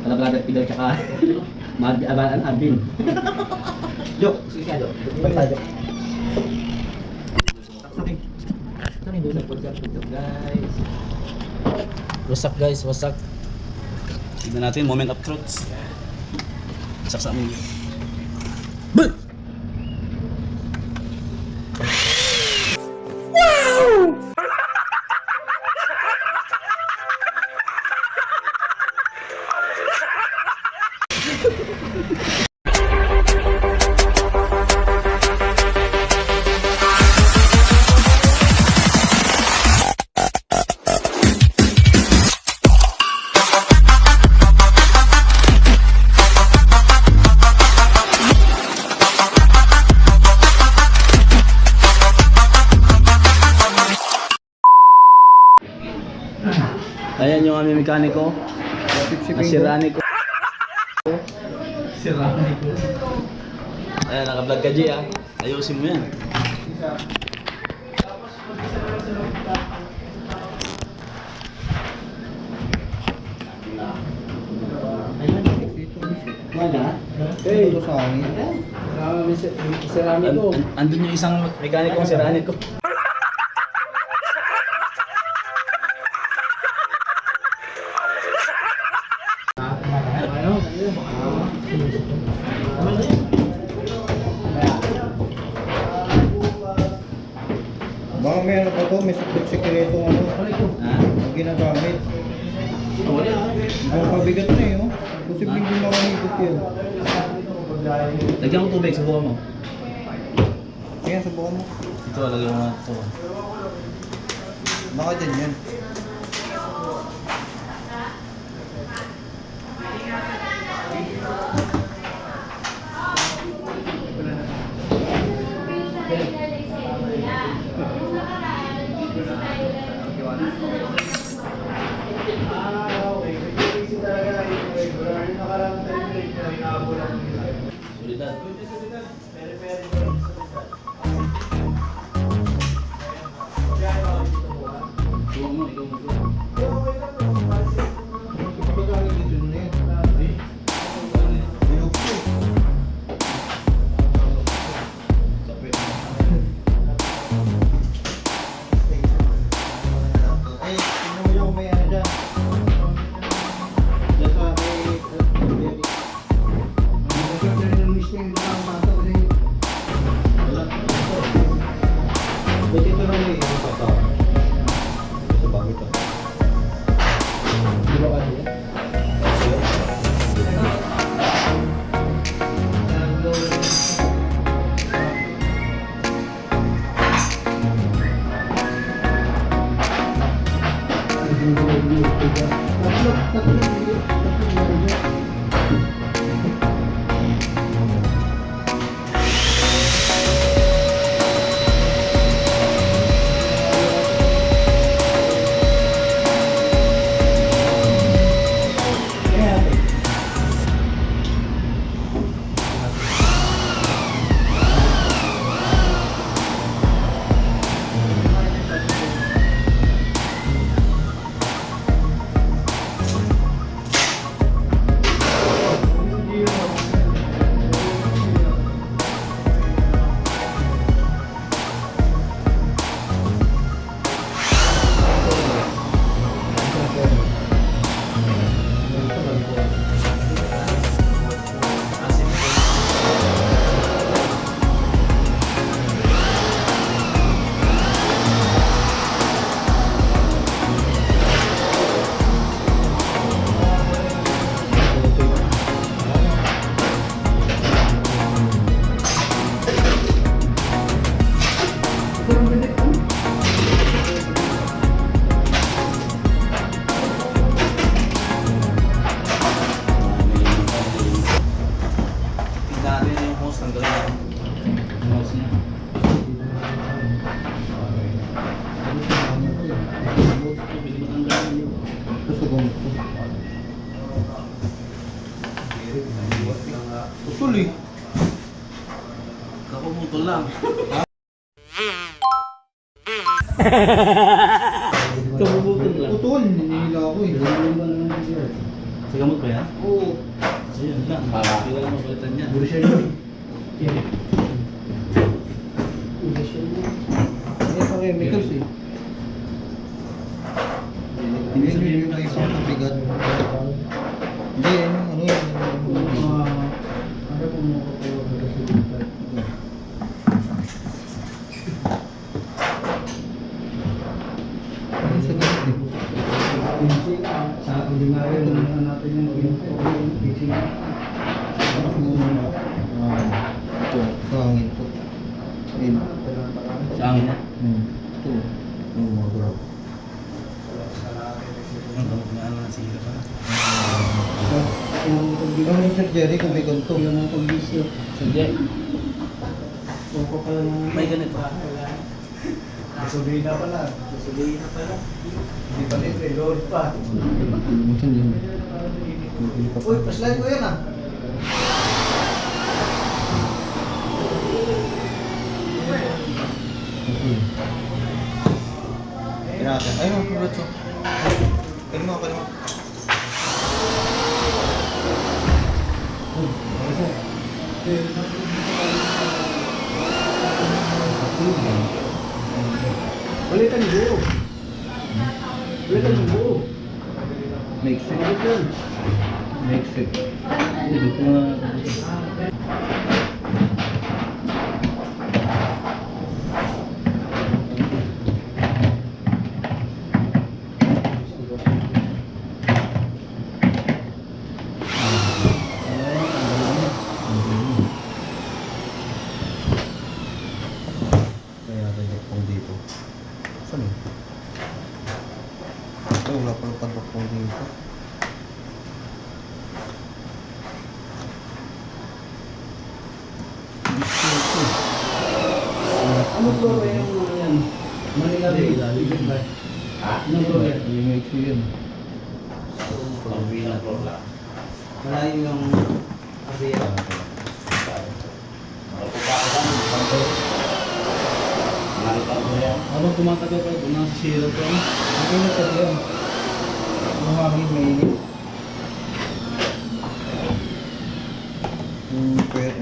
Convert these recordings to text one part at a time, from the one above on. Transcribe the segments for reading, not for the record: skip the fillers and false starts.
Alam ka natin pilaw tsaka maabanaan Arvin. Jok, sige ka Jok. Jok. Guys. What's up guys? What's up? Tignan natin moment of truth. Saksa mo. Ayan yung aming mekaniko. Nasirani ko. Sirani ko. Ayan, naka-vlog ka G ah. Ayusin mo yan. Wala? Hey, ito sa amin. Sirani ko. Andun yung isang mekaniko ang sirani ko. Baka may ano pa to, may sikretong ano. Ha? Ang ginagamit. Ang pabigat na eh, oh. Posibleng di makamikot yun. Lagyan ko tubig sa buka mo. Ayan, subukan mo. Ito, lagyan mo na ito. Baka dyan yan. Sulitan. Ikaw mo, ikaw mo. Pagkagamit dito na yan. Bilog ko. Ay, tingnan mo yung may ano dyan. Dyan sa may... Ba't ito na may ano pa to? Ito ba ito? Di ba kaya yan? Tuloy. Kakuputol lang. Kabubutol lang. Putol, ninila ako eh. Sa gamot ba yan? Oo. Ayun lang. Hindi lang mapalitan yan. Puro siya yun. Kaya sa chemicals eh. Hindi sabihin yung may isang bigat. Hindi, ano yun. Ano sa gamit eh. Sa ordinaryo natin yung fixing. Pangit po. Ayun. Sa angin na. Ito. Yung mga grab. Ang gamot nga ano nasira pa. Yung Sir Jerry, kung may ganito. Yung mga pag-bisyo. Sige. Opo pala ng... May ganito. Gasolina pala. Gasolina pala. Hindi pa libre, load pa. Minsan yun. Uy, paslide ko yan ah. Kinakaya. Ayun, Rocho. Kalima, kalima. Balikan yung buo. Balikan yung buo. Makes sense. Balik yun. Makes sense. Hindi ko na. Kaya tayo pang dito. Saan yun? Ay, wala pala padlock pang dito. Ano to yung mga yan? Manila Bay. Bigyan ba? Ano to yan? Yung makes yun. Pambina ko lang. Malayo yung area. Habang tumatagal pa ito, nasa zero to. Ang init kasi yun. Yung hangin mainit.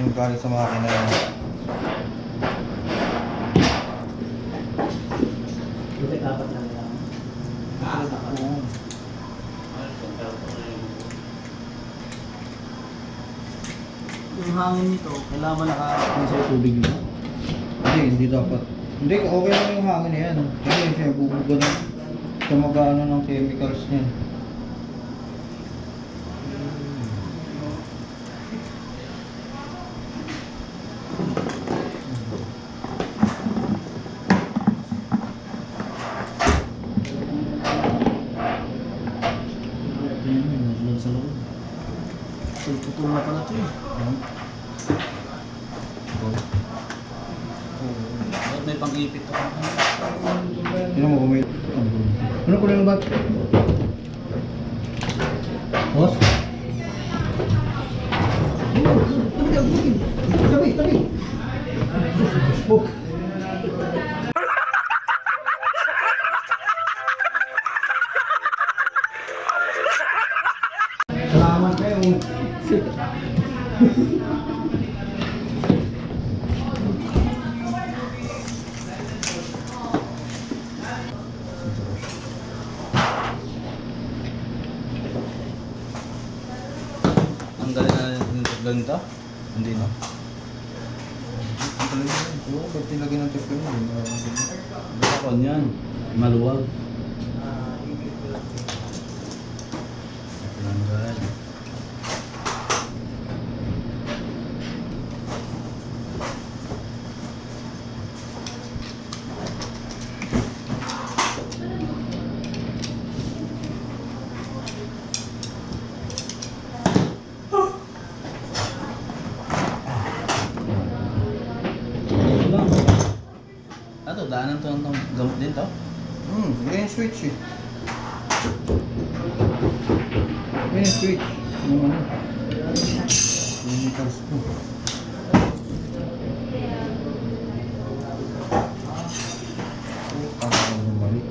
Yung galing sa makina yun. Buti dapat lang lang. Yung hangin nito, kailangan naka-action sa tubig nito. Hindi dapat. Hindi, okay lang yung hangin na yan. Kasi siya bubuga na sa mag-ano ng chemicals niyan. Ayun, sa loob. Putol na pala ito eh. Bakit may pang-ipit to? Sino mo kumay? Ano ko lang ba? Boss? Tabi, tabi. Oh. Salamat kayo. Ang galing na yung ganito? Hindi na. Ang galing yan. Oo, ba't nilagyan ng tip yun? Bakon yan. Maluwag. Tanggal. Ito lang. Ato, daanan to ng gamot din to. Yan yung switch eh. Yan yung switch. Yung ano. Chemicals po. Parang bumalik.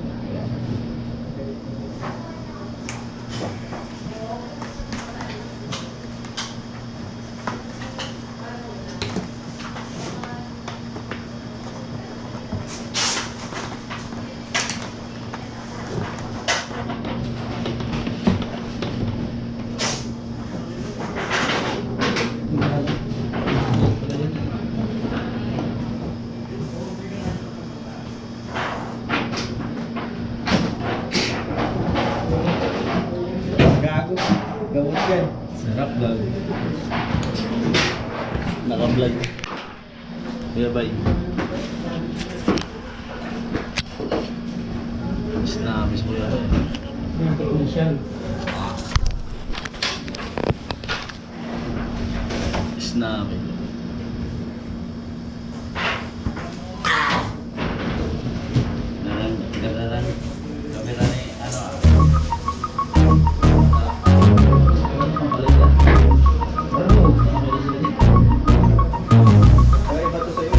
Gamot yan. Sarap vlog. Naka-vlog. Kuya bay. Miss na miss mo yan. Yung technician. Miss na miss. Kamera ni ano Ay, bato sa'yo.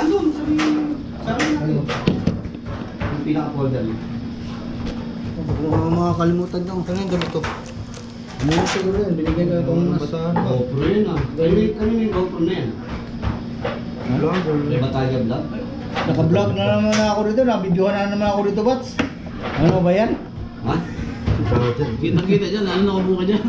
Andun, sabi natin. Yung pinaka-folder niya. Huwag mo makakalimutan nyo. Ano yung damit ko? Ano yung siguro yan? Binigyan ka itong nasa GoPro yun ah. Ano yung GoPro na yan? vlog. May Batalya Vlog? Naka-vlog na naman ako dito. Nabidyohan na naman ako dito, Bats. Ano ba yan? Ha? Kita-kita dyan, ano nakabuka ka dyan?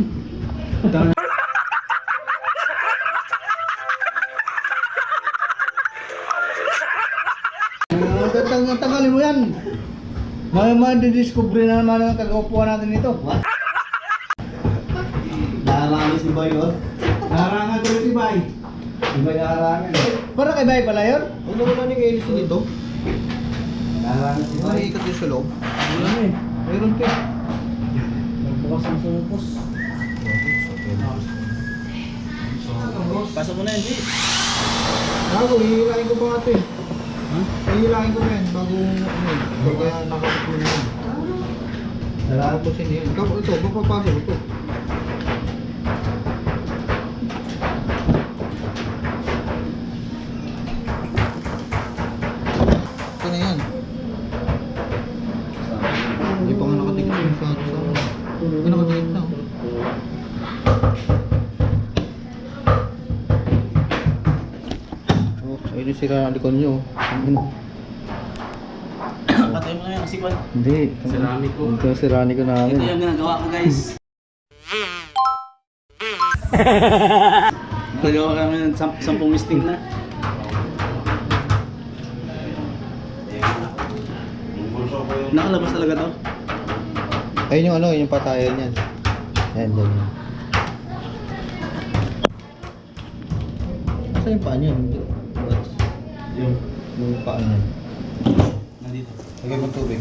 Tagalin mo yan. May didiscover na naman ang kagawapuan natin ito. What? Nakarangan si Boy oh. Narangan tuloy si Bay. Si Boy nakarangan. Para kay Bay pala yun? Ano wala ni Ellis dito? Nakarangan si Boy. Naiikat din sa loob. Wala na eh. Mayroon ka. Nagbukas ang sumupos. Pasok mo na yan, G. Bago, hihilain ko pa nga ito eh. Hihilain ko pa yan bago baga nakapagpunan yan. Nakapusin yan. Ito, papapasok ito. Ito na yan. Hindi pa nga nakatikit yung sa akin. Hindi nakatikit na. Oh, ayun yung sira ang likod nyo. Patay mo na yan, sipan. Hindi. Ceramic ko. Ito sirani ko Ito namin. yung ginagawa ko, guys. Nagawa kami ng 10 misting na. Nakalabas talaga to. Ayun yung ano, yung patayan yan. Ayan, dyan yan. Saan yung paa niyan? Yung paa niyan. Nandito. Lagay mo tubig.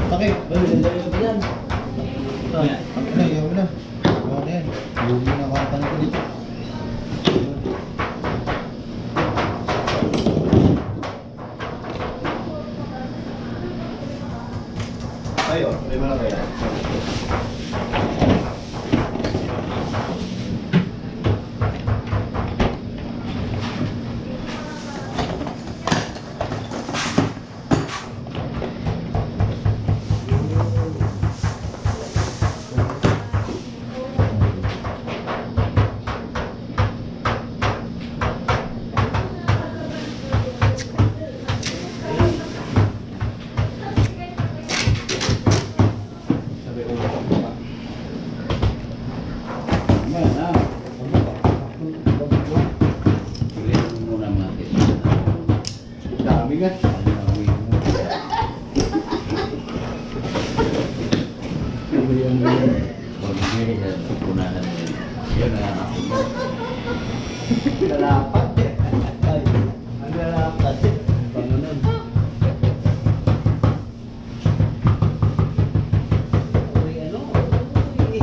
Okay. Ayan. Ano, ayaw mo na. Ano yan? Bugi na kapan ko dito. Ayo, may malaki yan. Pilihan mo muna mga kito. Dami nga. Huwag hindi sa punahan mo yun. Yun ang ako. Lalapat. Ay, ang lalapat. Pangunan. Uy, ano? Uy.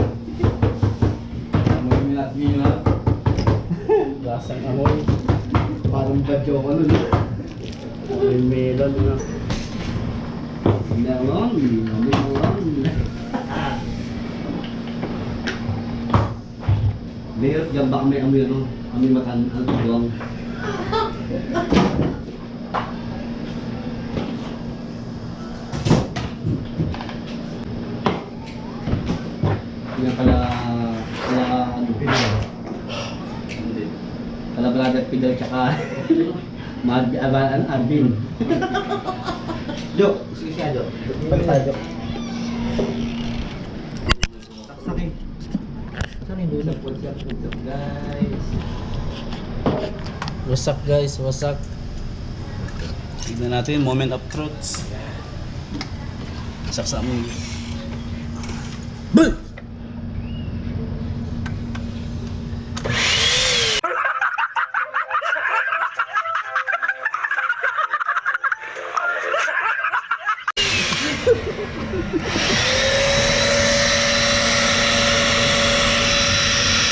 Amoy milat nyo. Lasang amoy. Parang badyo ko nun. May melon na. Meron. Meron dyan ba kami amoy ano? Amoy matan, ano doang. Yan pala ano? Pala brother Pidal tsaka Arvin. Jo, sige siya Jo. Balik tayo. Saksakin. Saan yung dulo? Guys. Wasak guys, wasak. Tignan natin, moment of truth. Wasak sa amoy. Boom!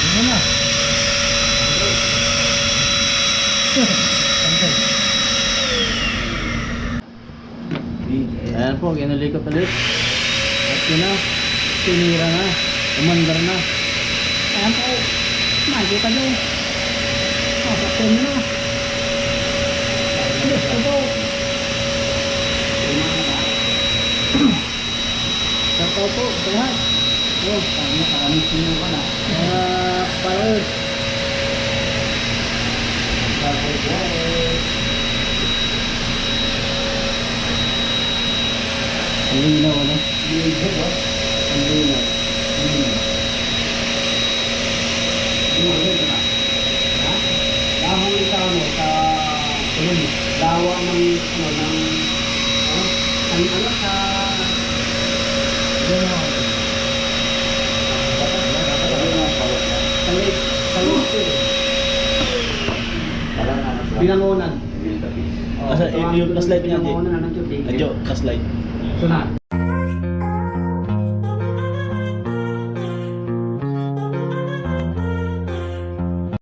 Ano na? Ayan po, ginulikot ulit. At yun na, sinira na, umandar na. Ayan po. Magi pa doon. Kapatid mo na. Alis ko po. Shoutout po sa lahat. Oh, kami sino ka na. Parod. Ang linaw, ano? Ang linaw. Dahon sa ano, sa dawa ng ano, ng ano, sa Binangonan. Asa, yung last light niya, Jay. Binangonan ng tubig. Adyo, last light. Sunod.